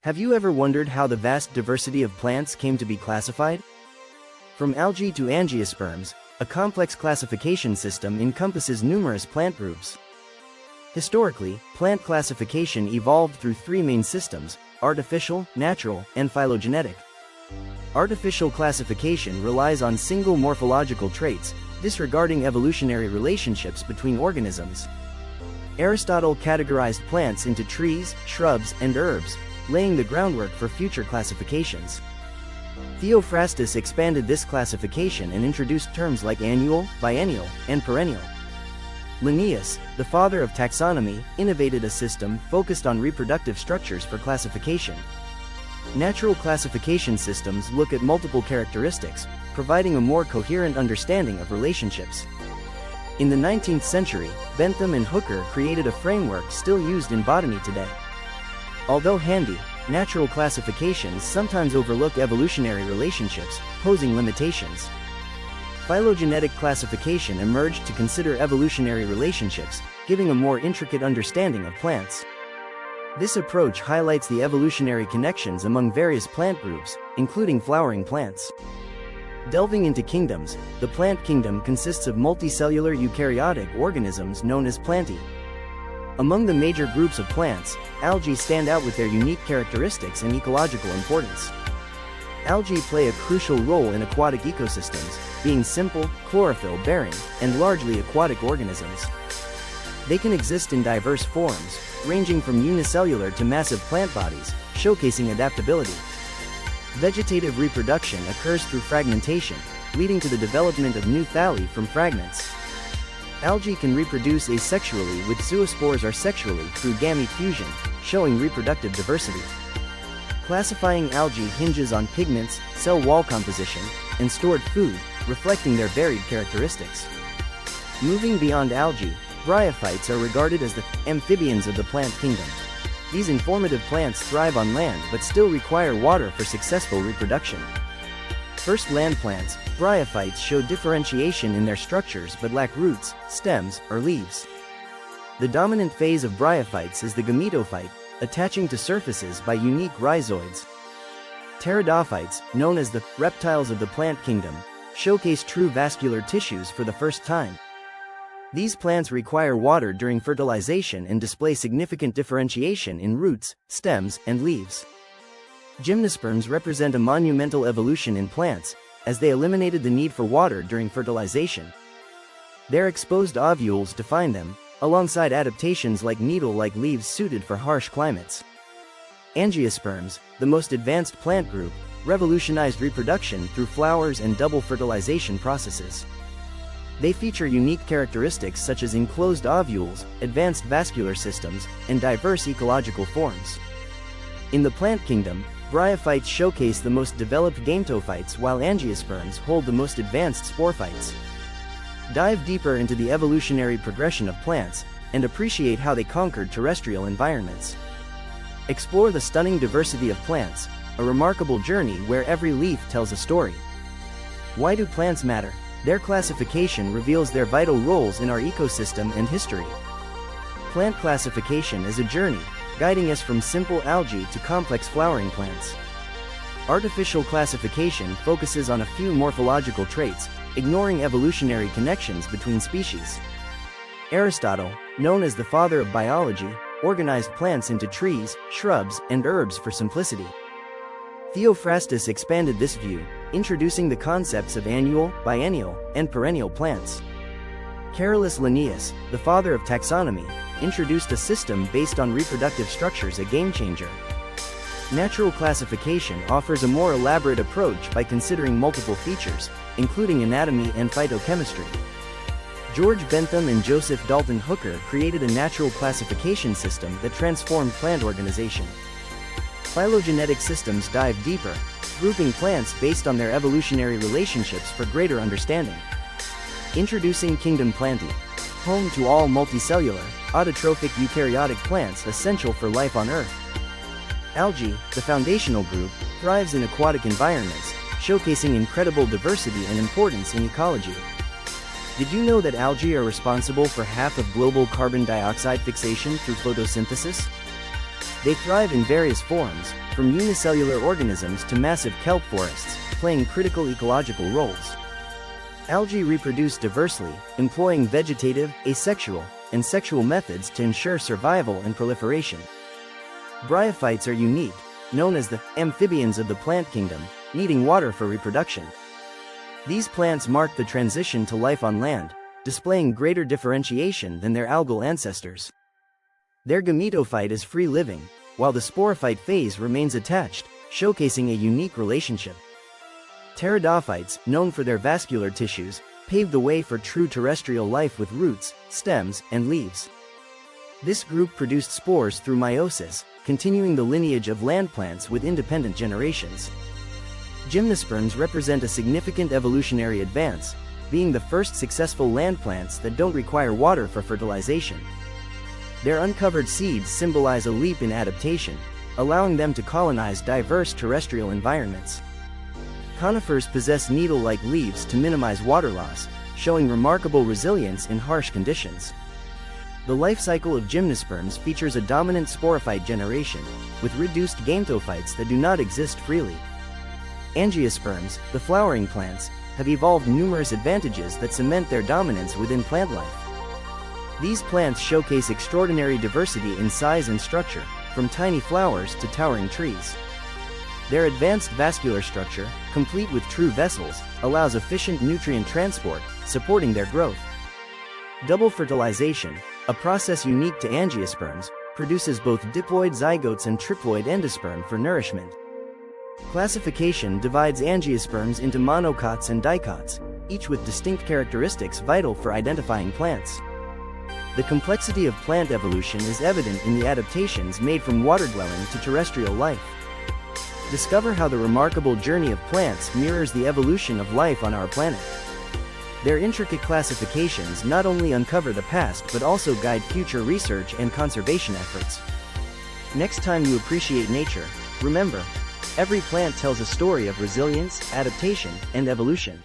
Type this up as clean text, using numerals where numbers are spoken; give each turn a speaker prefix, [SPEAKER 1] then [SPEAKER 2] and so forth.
[SPEAKER 1] Have you ever wondered how the vast diversity of plants came to be classified? From algae to angiosperms, a complex classification system encompasses numerous plant groups. Historically, plant classification evolved through three main systems: artificial, natural, and phylogenetic. Artificial classification relies on single morphological traits, disregarding evolutionary relationships between organisms. Aristotle categorized plants into trees, shrubs, and herbs, laying the groundwork for future classifications. Theophrastus expanded this classification and introduced terms like annual, biennial, and perennial. Linnaeus, the father of taxonomy, innovated a system focused on reproductive structures for classification. Natural classification systems look at multiple characteristics, providing a more coherent understanding of relationships. In the 19th century, Bentham and Hooker created a framework still used in botany today. Although handy, natural classifications sometimes overlook evolutionary relationships, posing limitations. Phylogenetic classification emerged to consider evolutionary relationships, giving a more intricate understanding of plants. This approach highlights the evolutionary connections among various plant groups, including flowering plants. Delving into kingdoms, the plant kingdom consists of multicellular eukaryotic organisms known as plantae. Among the major groups of plants, algae stand out with their unique characteristics and ecological importance. Algae play a crucial role in aquatic ecosystems, being simple, chlorophyll-bearing, and largely aquatic organisms. They can exist in diverse forms, ranging from unicellular to massive plant bodies, showcasing adaptability. Vegetative reproduction occurs through fragmentation, leading to the development of new thalli from fragments. Algae can reproduce asexually, with zoospores or sexually through gamete fusion, showing reproductive diversity. Classifying algae hinges on pigments, cell wall composition, and stored food, reflecting their varied characteristics. Moving beyond algae, bryophytes are regarded as the amphibians of the plant kingdom. These informative plants thrive on land but still require water for successful reproduction. First land plants, bryophytes show differentiation in their structures but lack roots, stems, or leaves. The dominant phase of bryophytes is the gametophyte, attaching to surfaces by unique rhizoids. Pteridophytes, known as the reptiles of the plant kingdom, showcase true vascular tissues for the first time. These plants require water during fertilization and display significant differentiation in roots, stems, and leaves. Gymnosperms represent a monumental evolution in plants, as they eliminated the need for water during fertilization. Their exposed ovules define them, alongside adaptations like needle-like leaves suited for harsh climates. Angiosperms, the most advanced plant group, revolutionized reproduction through flowers and double fertilization processes. They feature unique characteristics such as enclosed ovules, advanced vascular systems, and diverse ecological forms. In the plant kingdom, bryophytes showcase the most developed gametophytes while angiosperms hold the most advanced sporophytes. Dive deeper into the evolutionary progression of plants, and appreciate how they conquered terrestrial environments. Explore the stunning diversity of plants, a remarkable journey where every leaf tells a story. Why do plants matter? Their classification reveals their vital roles in our ecosystem and history. Plant classification is a journey, guiding us from simple algae to complex flowering plants. Artificial classification focuses on a few morphological traits, ignoring evolutionary connections between species. Aristotle, known as the father of biology, organized plants into trees, shrubs, and herbs for simplicity. Theophrastus expanded this view, introducing the concepts of annual, biennial, and perennial plants. Carolus Linnaeus, the father of taxonomy, introduced a system based on reproductive structures, a game-changer. Natural classification offers a more elaborate approach by considering multiple features, including anatomy and phytochemistry. George Bentham and Joseph Dalton Hooker created a natural classification system that transformed plant organization. Phylogenetic systems dive deeper, grouping plants based on their evolutionary relationships for greater understanding. Introducing Kingdom Plantae, home to all multicellular, autotrophic eukaryotic plants essential for life on Earth. Algae, the foundational group, thrives in aquatic environments, showcasing incredible diversity and importance in ecology. Did you know that algae are responsible for half of global carbon dioxide fixation through photosynthesis? They thrive in various forms, from unicellular organisms to massive kelp forests, playing critical ecological roles. Algae reproduce diversely, employing vegetative, asexual, and sexual methods to ensure survival and proliferation. Bryophytes are unique, known as the amphibians of the plant kingdom, needing water for reproduction. These plants mark the transition to life on land, displaying greater differentiation than their algal ancestors. Their gametophyte is free-living, while the sporophyte phase remains attached, showcasing a unique relationship. Pteridophytes, known for their vascular tissues, pave the way for true terrestrial life with roots, stems, and leaves. This group produced spores through meiosis, continuing the lineage of land plants with independent generations. Gymnosperms represent a significant evolutionary advance, being the first successful land plants that don't require water for fertilization. Their uncovered seeds symbolize a leap in adaptation, allowing them to colonize diverse terrestrial environments. Conifers possess needle-like leaves to minimize water loss, showing remarkable resilience in harsh conditions. The life cycle of gymnosperms features a dominant sporophyte generation, with reduced gametophytes that do not exist freely. Angiosperms, the flowering plants, have evolved numerous advantages that cement their dominance within plant life. These plants showcase extraordinary diversity in size and structure, from tiny flowers to towering trees. Their advanced vascular structure, complete with true vessels, allows efficient nutrient transport, supporting their growth. Double fertilization, a process unique to angiosperms, produces both diploid zygotes and triploid endosperm for nourishment. Classification divides angiosperms into monocots and dicots, each with distinct characteristics vital for identifying plants. The complexity of plant evolution is evident in the adaptations made from water-dwelling to terrestrial life. Discover how the remarkable journey of plants mirrors the evolution of life on our planet. Their intricate classifications not only uncover the past but also guide future research and conservation efforts. Next time you appreciate nature, remember, every plant tells a story of resilience, adaptation, and evolution.